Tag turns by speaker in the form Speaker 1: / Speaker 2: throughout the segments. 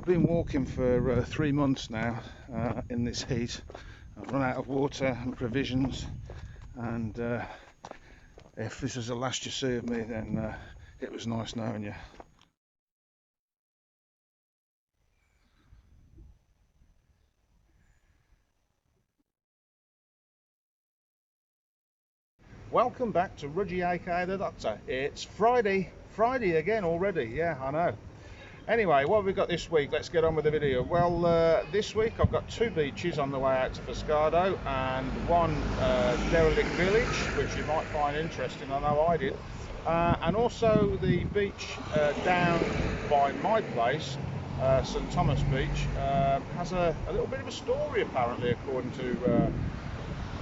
Speaker 1: been walking for 3 months now in this heat. I've run out of water and provisions, and if this is the last you see of me, then it was nice knowing you. Welcome back to Rudgy aka the Doctor. It's Friday again already. Yeah, I know. Anyway, what have we got this week? Let's get on with the video. Well, this week I've got 2 beaches on the way out to Fiskardo and 1 derelict village, which you might find interesting. I know I did. And also the beach down by my place, St Thomas Beach, has a little bit of a story apparently, according to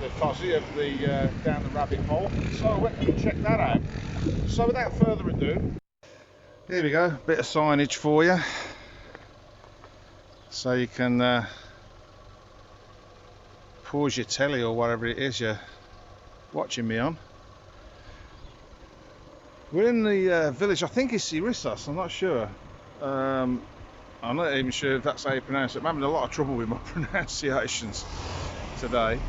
Speaker 1: the fuzzy of the down the rabbit hole. So I went and checked that out. So without further ado, here we go, bit of signage for you, so you can pause your telly or whatever it is you're watching me on. We're in the village, I think it's Irissas, I'm not sure. I'm not even sure if that's how you pronounce it. I'm having a lot of trouble with my pronunciations today.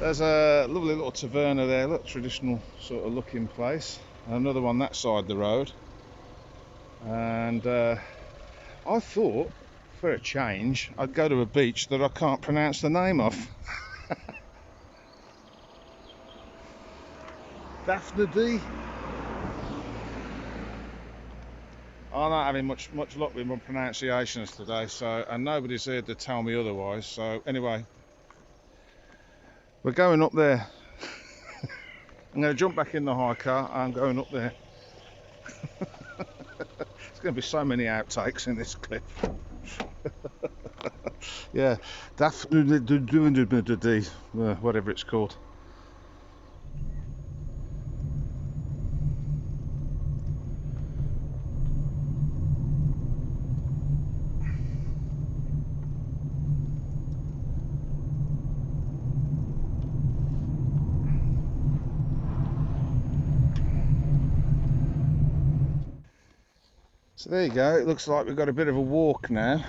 Speaker 1: There's a lovely little taverna there, look, traditional sort of looking place. Another one that side of the road. And I thought, for a change, I'd go to a beach that I can't pronounce the name of. Dafnoudi. I'm not having much luck with my pronunciations today, so, and nobody's here to tell me otherwise. So anyway, we're going up there. I'm going to jump back in the hire car. I'm going up there. There's going to be so many outtakes in this clip. Yeah, Dafnoudi, whatever it's called. So there you go, it looks like we've got a bit of a walk now,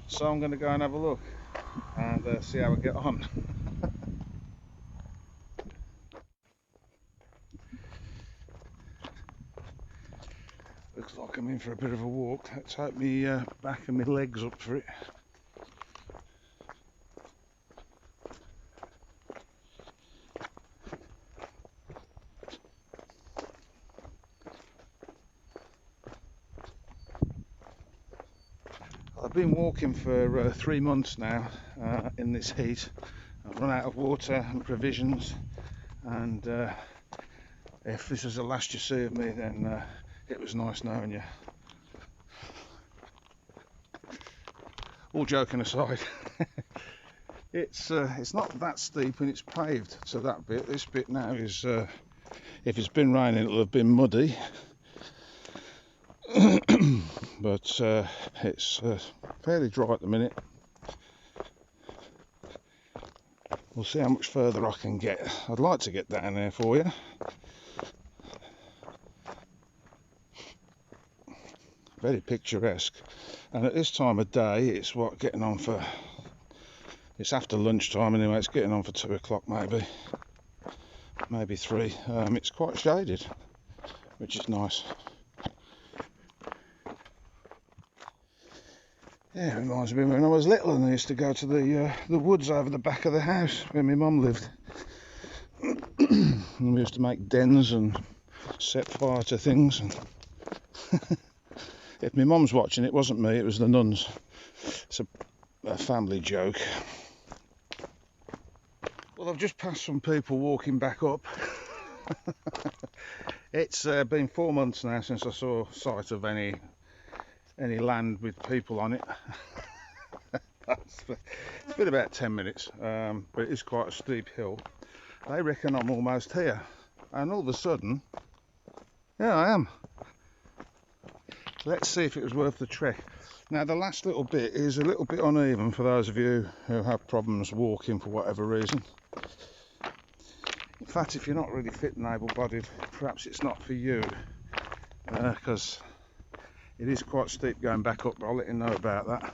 Speaker 1: so I'm going to go and have a look and see how we get on. Looks like I'm in for a bit of a walk. Let's hope me back and my legs up for it. I've been walking for 3 months now in this heat. I've run out of water and provisions, and if this is the last you see of me, then it was nice knowing you. All joking aside, it's not that steep and it's paved to that bit. This bit now is, if it's been raining, it'll have been muddy. But it's fairly dry at the minute. We'll see how much further I can get. I'd like to get down there for you. Very picturesque, and at this time of day it's getting on for, it's after lunchtime anyway, it's getting on for 2 o'clock maybe 3. It's quite shaded, which is nice. Yeah, it reminds me when I was little and I used to go to the woods over the back of the house where my mum lived. And we used to make dens and set fire to things. And if my mum's watching, it wasn't me, it was the nuns. It's a family joke. Well, I've just passed some people walking back up. It's been 4 months now since I saw sight of any land with people on it. It's been about 10 minutes, but it is quite a steep hill. They reckon I'm almost here, and all of a sudden, yeah, I am. Let's see if it was worth the trek. Now, the last little bit is a little bit uneven for those of you who have problems walking for whatever reason. In fact, if you're not really fit and able-bodied, perhaps it's not for you, because It is quite steep going back up, but I'll let you know about that.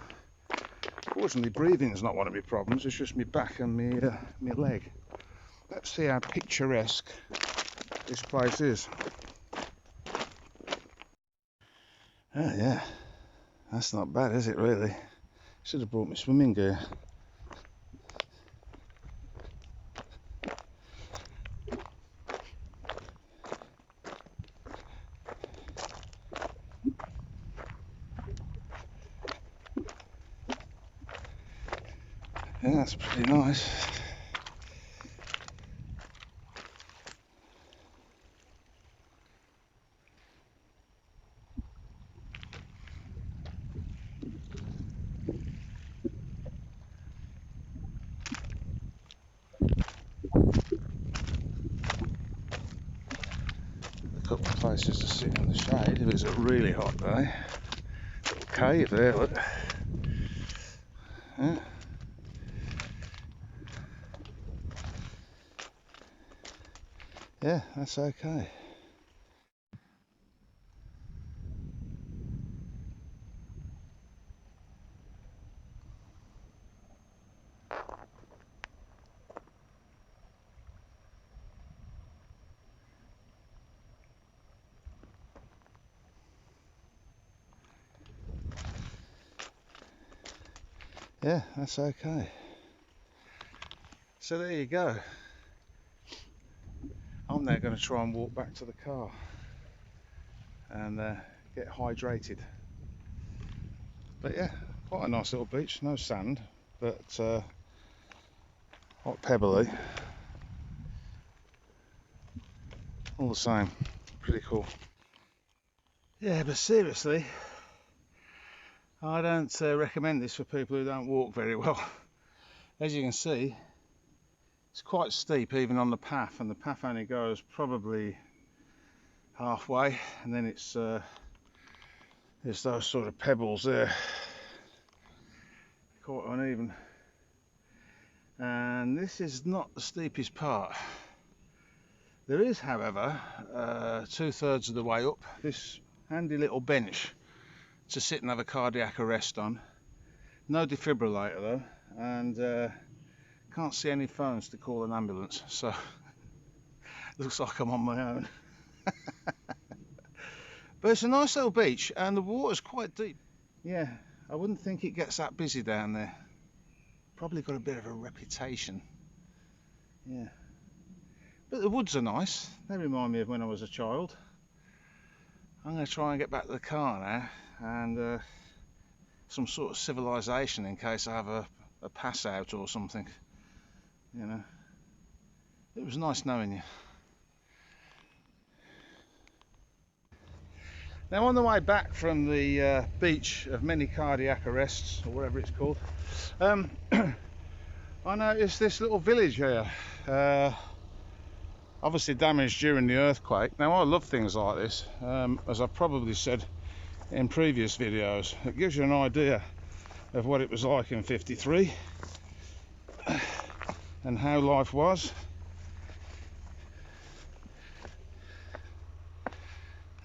Speaker 1: Fortunately, breathing's not one of my problems, it's just my back and my leg. Let's see how picturesque this place is. Oh yeah, that's not bad, is it really? Should have brought my swimming gear. Yeah, that's pretty nice. A couple of places to sit in the shade if it's a really hot day. Little cave there, look. Yeah. Yeah, that's okay. Yeah, that's okay. So there you go. I'm now going to try and walk back to the car and get hydrated. But yeah, quite a nice little beach, no sand, but quite pebbly. All the same, pretty cool. Yeah, but seriously, I don't recommend this for people who don't walk very well. As you can see, it's quite steep even on the path, and the path only goes probably halfway, and then it's there's those sort of pebbles there, quite uneven. And this is not the steepest part. There is, however, 2/3 of the way up, this handy little bench to sit and have a cardiac arrest on. No defibrillator though, and can't see any phones to call an ambulance, so looks like I'm on my own. But it's a nice little beach and the water's quite deep. Yeah, I wouldn't think it gets that busy down there. Probably got a bit of a reputation. Yeah. But the woods are nice. They remind me of when I was a child. I'm going to try and get back to the car now and some sort of civilization in case I have a pass out or something. You know. It was nice knowing you. Now on the way back from the beach of many cardiac arrests, or whatever it's called, I noticed this little village here. Obviously damaged during the earthquake. Now I love things like this, as I've probably said in previous videos. It gives you an idea of what it was like in '53 and how life was.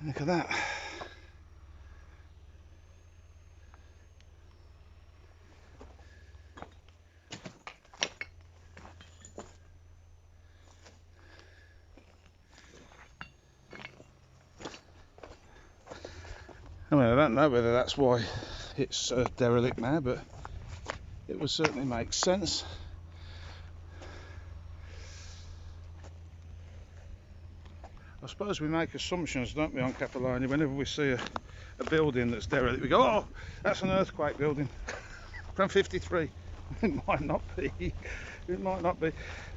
Speaker 1: Look at that. I mean, I don't know whether that's why it's derelict now, but it would certainly make sense. I suppose we make assumptions, don't we, on Capilano? Whenever we see a building that's derelict, we go, oh, that's an earthquake building from '53. It might not be. It might not be.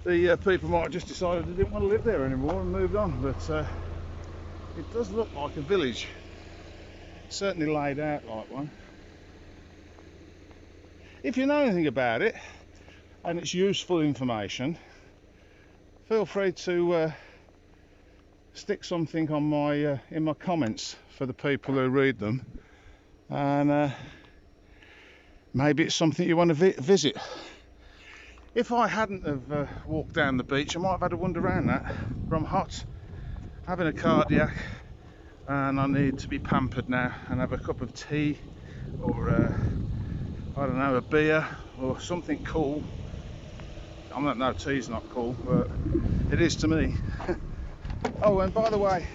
Speaker 1: The people might have just decided they didn't want to live there anymore and moved on, but it does look like a village. Certainly laid out like one. If you know anything about it and it's useful information, feel free to stick something on my in my comments for the people who read them, and maybe it's something you want to visit. If I hadn't have walked down the beach, I might have had a wander around that. But I'm hot, having a cardiac, and I need to be pampered now and have a cup of tea or I don't know, a beer or something cool. I don't know, tea's not cool, but it is to me. Oh, and by the way,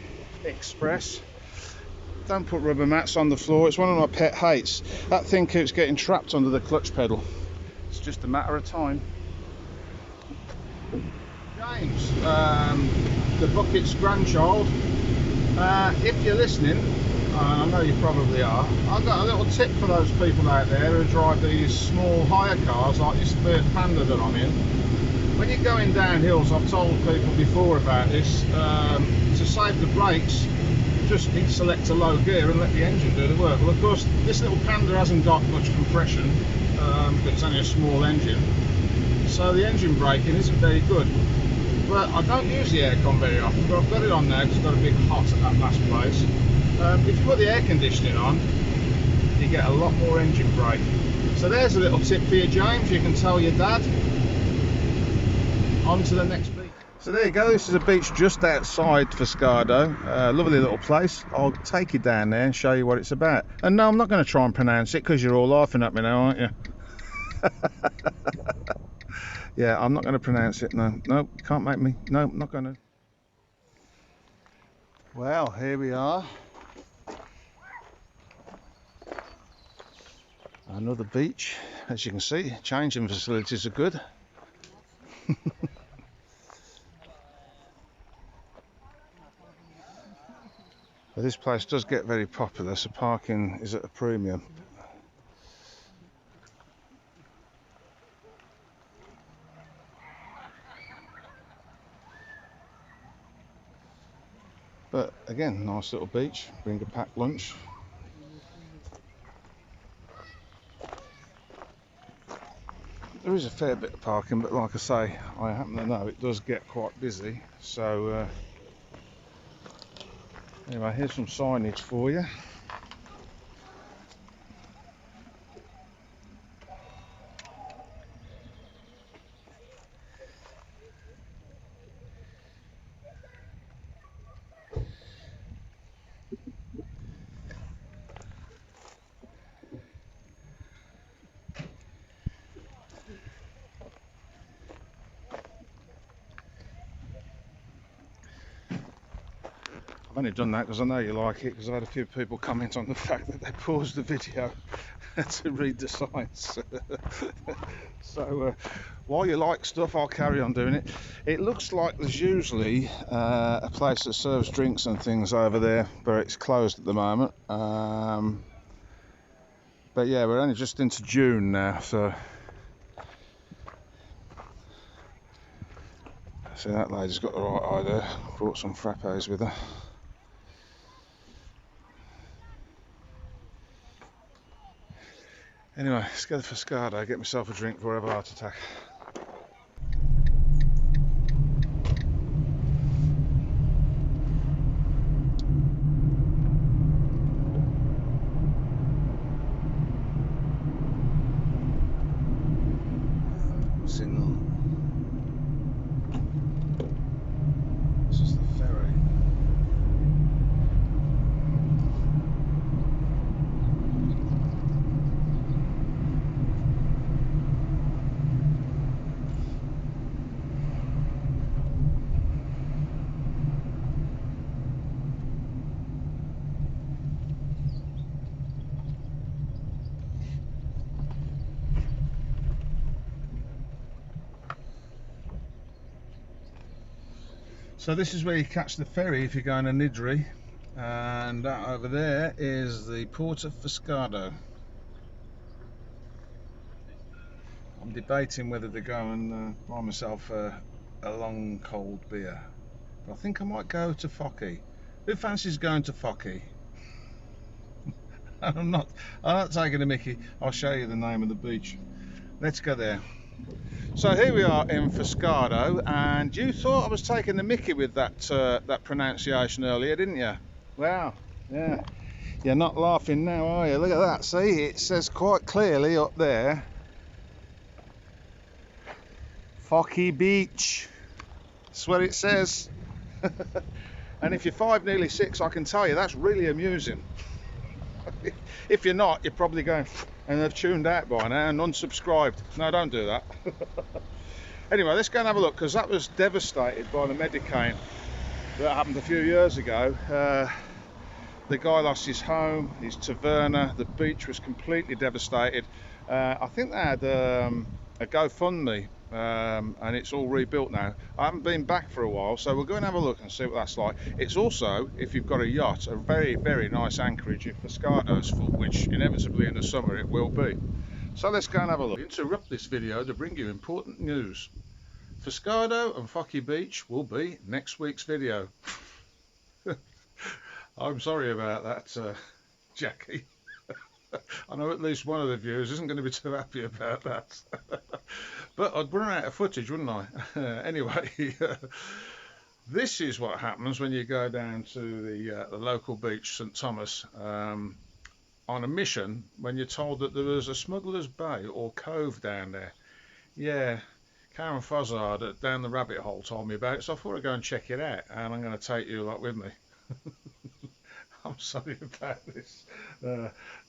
Speaker 1: Express, don't put rubber mats on the floor. It's one of my pet hates. That thing keeps getting trapped under the clutch pedal. It's just a matter of time. James, the bucket's grandchild, if you're listening, and I know you probably are, I've got a little tip for those people out there who drive these small hire cars like this Fiat Panda that I'm in. When you're going down hills, I've told people before about this, to save the brakes, just select a low gear and let the engine do the work. Well, of course, this little Panda hasn't got much compression, because it's only a small engine, so the engine braking isn't very good. But I don't use the aircon very often, but I've got it on now because it's got a big hot at that last place. If you put the air conditioning on, you get a lot more engine brake. So there's a little tip for you, James. You can tell your dad. On to the next beach. So there you go, this is a beach just outside Fiskardo. Lovely little place. I'll take you down there and show you what it's about. And no, I'm not going to try and pronounce it because you're all laughing at me now, aren't you? Yeah, I'm not going to pronounce it. No, no, can't make me. No, I'm not going to. Well, here we are. Another beach. As you can see, changing facilities are good. But this place does get very popular, so parking is at a premium. But again, nice little beach. Bring a packed lunch. There is a fair bit of parking, but like I say, I happen to know it does get quite busy. So anyway, here's some signage for you. I've only done that because I know you like it, because I had a few people comment on the fact that they paused the video to read the signs. So while you like stuff, I'll carry on doing it. It looks like there's usually a place that serves drinks and things over there, but it's closed at the moment. But yeah, we're only just into June now, so see, that lady's got the right idea. Brought some frappes with her. Anyway, let's go to Fiskardo, get myself a drink before I have a heart attack. Signal. This is the ferry. So this is where you catch the ferry if you're going to Nidri, and that over there is the port of Fiskardo. I'm debating whether to go and buy myself a long cold beer, but I think I might go to Focky. Who fancies going to Focky? I'm not taking a mickey. I'll show you the name of the beach. Let's go there. So here we are in Fiskardo, and you thought I was taking the mickey with that pronunciation earlier, didn't you? Wow, yeah. You're not laughing now, are you? Look at that, see? It says quite clearly up there, Focky Beach. That's what it says. And if you're 5, nearly 6, I can tell you that's really amusing. If you're not, you're probably going and they've tuned out by now and unsubscribed. No, don't do that. Anyway, let's go and have a look, because that was devastated by the Medicane that happened a few years ago. The guy lost his home, his taverna, the beach was completely devastated. I think they had a GoFundMe, and it's all rebuilt now. I haven't been back for a while, so we'll go and have a look and see what that's like. It's also, if you've got a yacht, a very, very nice anchorage if Fiskardo's full, which inevitably in the summer it will be. So let's go and have a look. Interrupt this video to bring you important news. Fiskardo and Focky Beach will be next week's video. I'm sorry about that, Jackie. I know at least one of the viewers isn't going to be too happy about that. But I'd run out of footage, wouldn't I? Anyway, this is what happens when you go down to the local beach, St Thomas, on a mission when you're told that there was a smuggler's bay or cove down there. Yeah, Karen Fozzard down the rabbit hole told me about it, so I thought I'd go and check it out, and I'm going to take you lot with me. I'm sorry about this.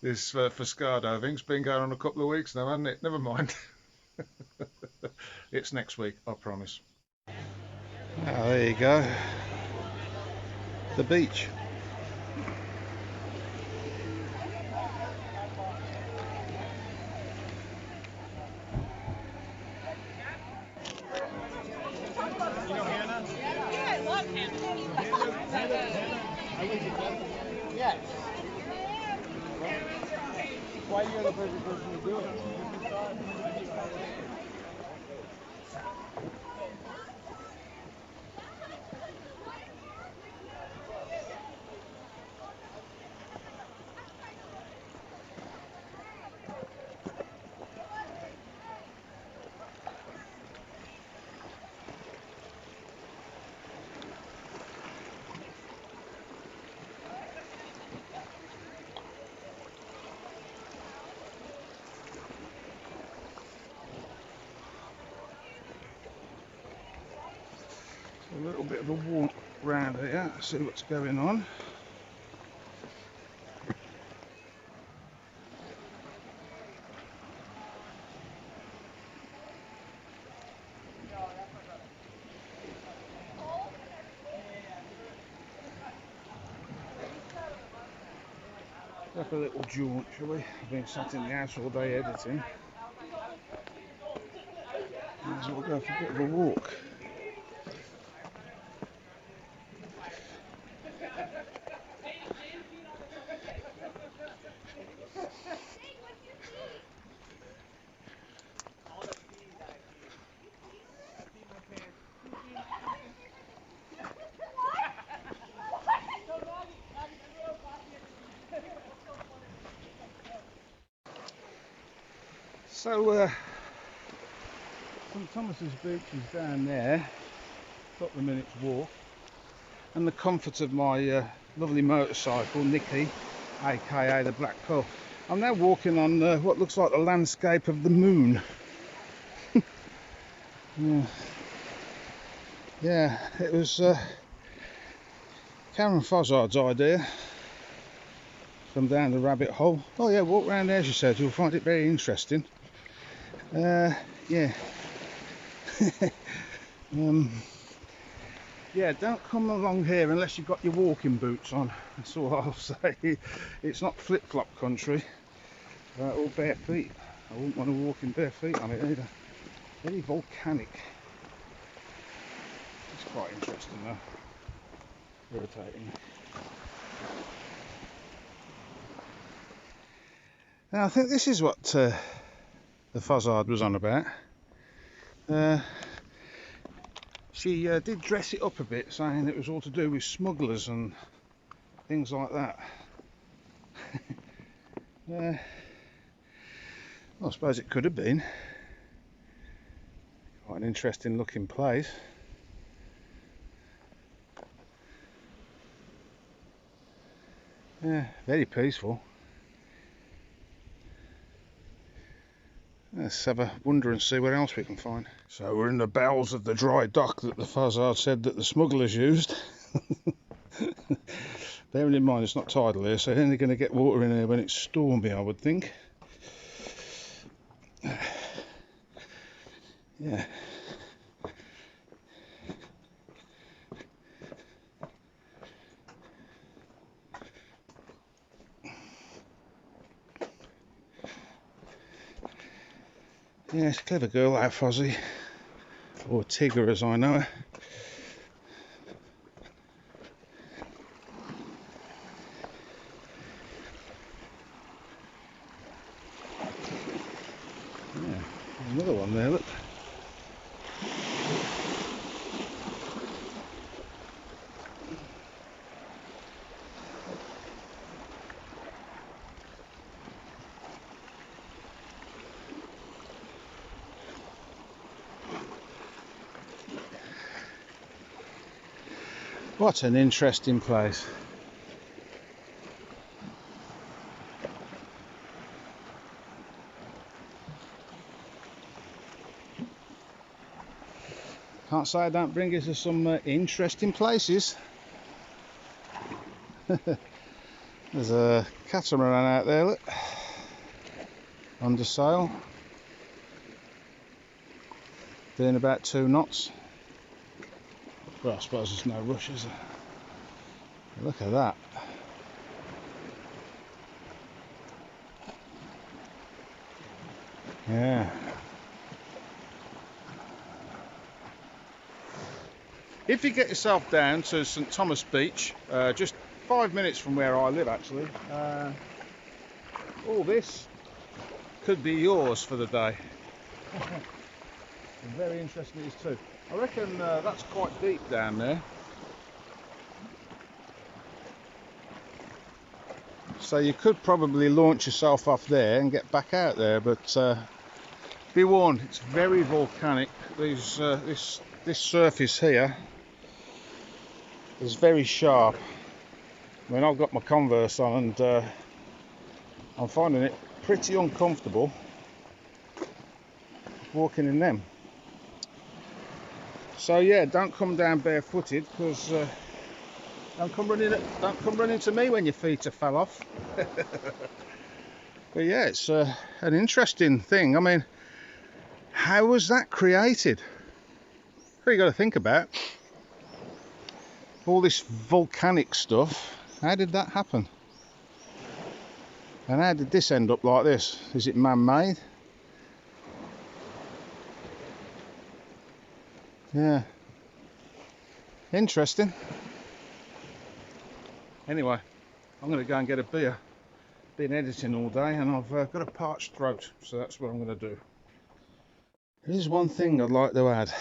Speaker 1: This Fiskardo thing's been going on a couple of weeks now, hasn't it? Never mind. It's next week, I promise. Ah, there you go. The beach.
Speaker 2: You know Hannah? Yeah, I love Hannah. Yes. Why you're the perfect person to do it?
Speaker 1: A little bit of a walk round here, see what's going on. Have a little jaunt, shall we? I've been sat in the house all day editing. Might as well go for a bit of a walk. So, St Thomas's Beach is down there, got the minute's walk, and the comfort of my lovely motorcycle, Nicky, aka the Black Pearl. I'm now walking on what looks like the landscape of the moon. Yeah, it was Karen Fozzard's idea. Come down the rabbit hole. Oh yeah, walk round there, she said, you'll find it very interesting. Yeah. Yeah, don't come along here unless you've got your walking boots on. That's all I'll say. It's not flip-flop country or bare feet. I wouldn't want to walk in bare feet on it either. Very volcanic. It's quite interesting though. Irritating. Now I think this is what the Fozzard was on about. She did dress it up a bit, saying it was all to do with smugglers and things like that. Well, I suppose it could have been. Quite an interesting looking place. Yeah, very peaceful. Let's have a wander and see what else we can find. So we're in the bowels of the dry dock that the Fozzard said that the smugglers used. Bearing in mind it's not tidal here, so you're only going to get water in here when it's stormy, I would think. Yeah. Yeah, it's a clever girl, that Fozzie. Or Tigger, as I know her. Yeah, another one there, look. What an interesting place. Can't say I don't bring you to some interesting places. There's a catamaran out there, look. Under sail. Doing about 2 knots. Well, I suppose there's no rush, is there? Look at that. Yeah. If you get yourself down to St Thomas Beach, just 5 minutes from where I live actually, all this could be yours for the day. Very interesting it is too. I reckon that's quite deep down there. So you could probably launch yourself off there and get back out there, but be warned, it's very volcanic. This surface here is very sharp. I mean, I've got my Converse on and I'm finding it pretty uncomfortable walking in them. So yeah, don't come down barefooted, because don't come running to me when your feet are fell off. But yeah, it's an interesting thing. I mean, how was that created? What you got to think about, all this volcanic stuff. How did that happen? And how did this end up like this? Is it man-made? Yeah, interesting. Anyway, I'm going to go and get a beer. Been editing all day and I've got a parched throat, so that's what I'm going to do. There's one thing I'd like to add.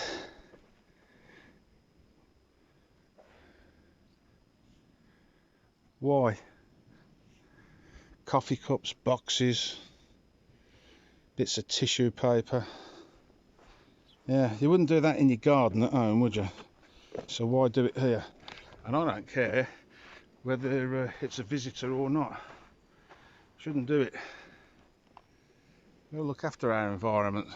Speaker 1: Why? Coffee cups, boxes, bits of tissue paper. Yeah, you wouldn't do that in your garden at home, would you? So why do it here? And I don't care whether it's a visitor or not. Shouldn't do it. We'll look after our environment.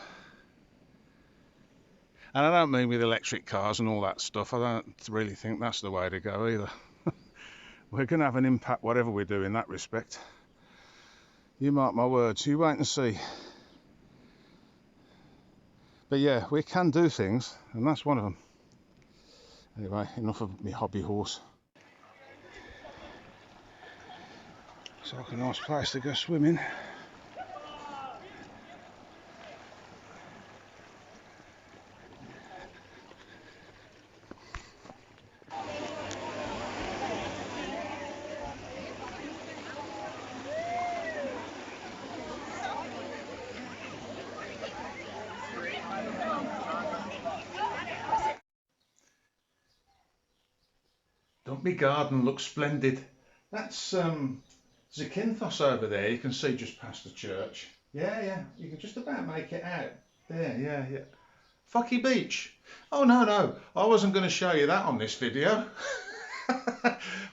Speaker 1: And I don't mean with electric cars and all that stuff. I don't really think that's the way to go either. We're going to have an impact whatever we do in that respect. You mark my words, you wait and see. But yeah, we can do things, and that's one of them. Anyway, enough of my hobby horse. It's like a nice place to go swimming. Don't my garden look splendid? That's Zakynthos over there, you can see just past the church. Yeah, you can just about make it out. There, yeah. Focky Beach. Oh no, I wasn't going to show you that on this video.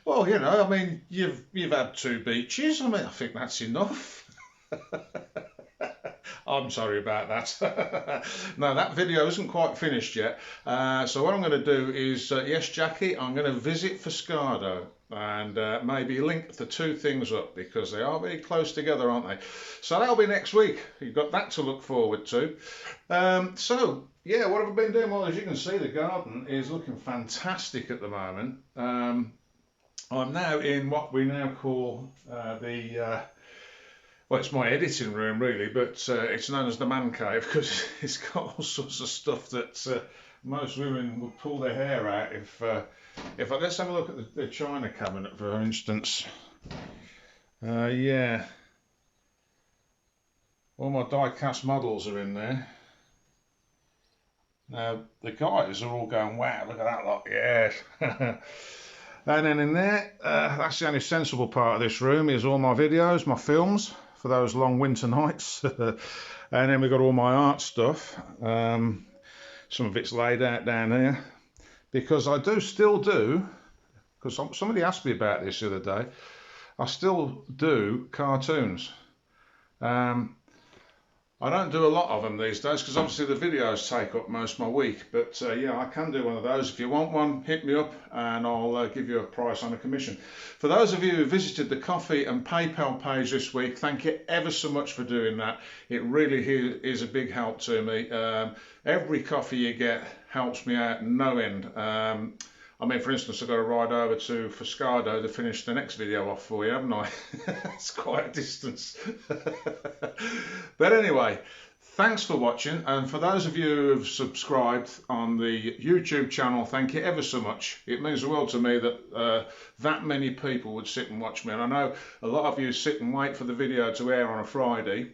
Speaker 1: Well, you know, I mean, you've had 2 beaches. I mean, I think that's enough. I'm sorry about that. No, that video isn't quite finished yet. So what I'm going to do is, yes, Jackie, I'm going to visit Fiskardo and maybe link the two things up because they are very close together, aren't they? So that'll be next week. You've got that to look forward to. So, yeah, what have I been doing? Well, as you can see, the garden is looking fantastic at the moment. I'm now in what we now call well, it's my editing room really, but it's known as the man cave because it's got all sorts of stuff that most women would pull their hair out if let's have a look at the china cabinet, for instance. Yeah, all my die-cast models are in there. Now the guys are all going, wow, look at that lot, yes. And then in there, that's the only sensible part of this room, is all my videos, my films for those long winter nights. And then we've got all my art stuff. Some of it's laid out down here. Because I still do, because somebody asked me about this the other day, I still do cartoons. I don't do a lot of them these days because obviously the videos take up most of my week, but yeah, I can do one of those. If you want one, hit me up and I'll give you a price on a commission. For those of you who visited the Coffee and PayPal page this week, thank you ever so much for doing that. It really is a big help to me. Every coffee you get helps me out no end. I mean, for instance, I've got to ride over to Fiskardo to finish the next video off for you, haven't I? It's quite a distance. But anyway, thanks for watching. And for those of you who have subscribed on the YouTube channel, thank you ever so much. It means the world to me that that many people would sit and watch me. And I know a lot of you sit and wait for the video to air on a Friday,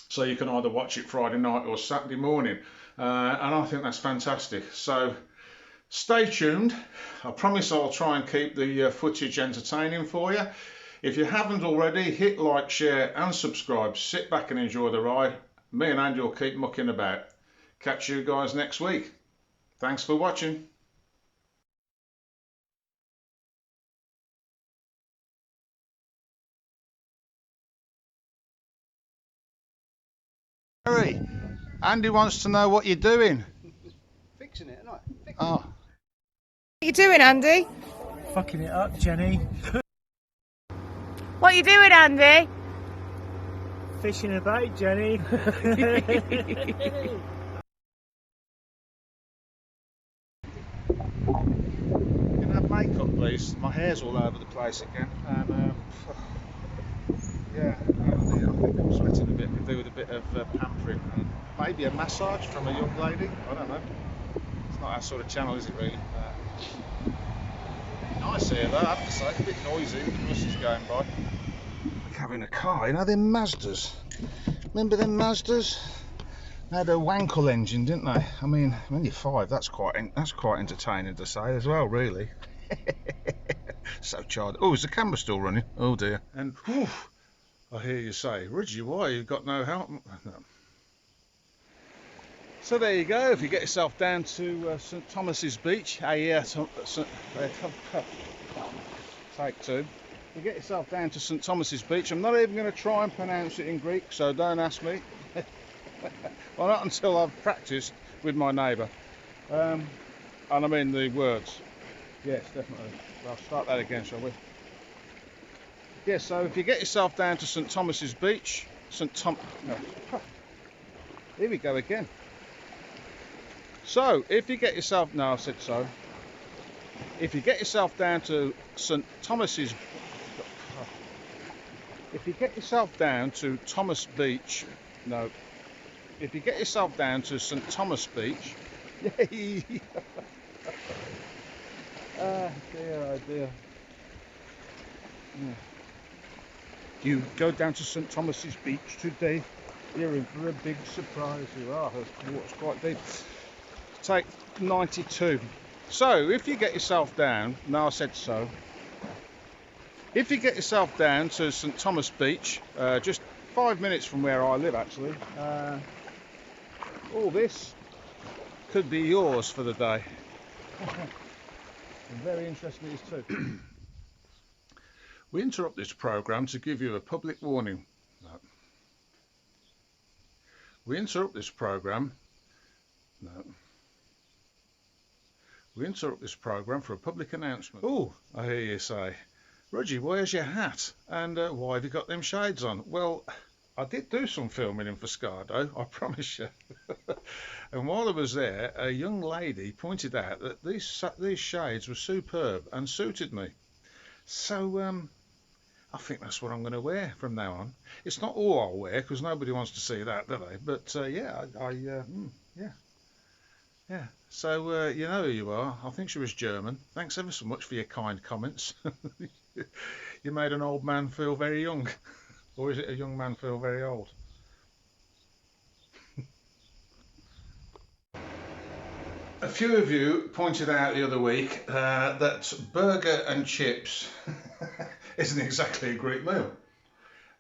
Speaker 1: so you can either watch it Friday night or Saturday morning. And I think that's fantastic. So stay tuned. I promise I'll try and keep the footage entertaining for you. If you haven't already, hit like, share and subscribe. Sit back and enjoy the ride. Me and Andy will keep mucking about. Catch you guys next week. Thanks for watching. Harry, Andy wants to know what you're doing.
Speaker 2: Fixing it, isn't it?
Speaker 1: Oh.
Speaker 3: What are you doing, Andy?
Speaker 2: Fucking it up, Jenny.
Speaker 3: What are you doing, Andy?
Speaker 2: Fishing a bait, Jenny.
Speaker 1: Can I have makeup, please? My hair's all over the place again. And yeah, I think I'm sweating a bit. Could do with a bit of pampering and maybe a massage from a young lady. I don't know. It's not our sort of channel, is it really? Nice here though, I have to say. A bit noisy with the buses going by. Like having a car, you know them Mazdas? Remember them Mazdas? They had a Wankel engine, didn't they? I mean, when you're 5, that's quite entertaining to say as well, really. So child. Oh, is the camera still running? Oh dear. And whew, I hear you say, Reggie, why you've got no help? No. So there you go. If you get yourself down to St Thomas's Beach, take 2. You get yourself down to St Thomas's Beach. I'm not even going to try and pronounce it in Greek, so don't ask me. Well, not until I've practiced with my neighbour. And I mean the words. Yes, definitely. I'll start that again, shall we? Yes, so if you get yourself down to St Thomas's Beach, here we go again. So, if you get yourself, no, I said so. If you get yourself down to St Thomas's, if you get yourself down to Thomas Beach, no. If you get yourself down to St Thomas Beach, yay! Oh dear. Yeah. You go down to St Thomas's Beach today, you're in for a big surprise. You are, the water's quite deep. Take 92. So, if you get yourself down, no, I said so. If you get yourself down to St Thomas Beach, just 5 minutes from where I live actually, all this could be yours for the day. Very interesting it is too. We interrupt this programme to give you a public warning. No. We interrupt this programme. No. We interrupt this programme for a public announcement. Oh, I hear you say, Rudgy, where's your hat? And why have you got them shades on? Well, I did do some filming in Fiskardo, I promise you. And while I was there, a young lady pointed out that these shades were superb and suited me. So I think that's what I'm going to wear from now on. It's not all I'll wear because nobody wants to see that, do they? But yeah, yeah. So you know who you are. I think she was German. Thanks ever so much for your kind comments. You made an old man feel very young. Or is it a young man feel very old? A few of you pointed out the other week that burger and chips isn't exactly a Greek meal.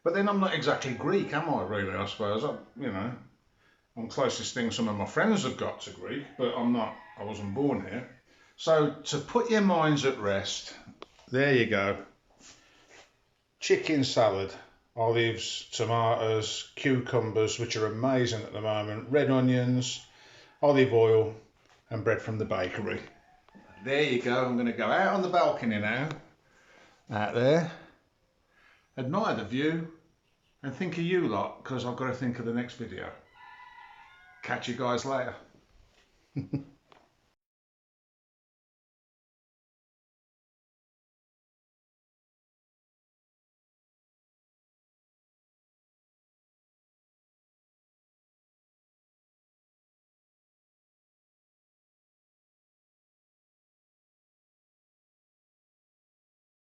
Speaker 1: But then I'm not exactly Greek, am I, really, I suppose? I'm closest thing some of my friends have got to Greek, but I'm not, I wasn't born here. So to put your minds at rest, there you go. Chicken salad, olives, tomatoes, cucumbers, which are amazing at the moment, red onions, olive oil, and bread from the bakery. There you go. I'm going to go out on the balcony now, out there, admire the view, and think of you lot, because I've got to think of the next video. Catch you guys later.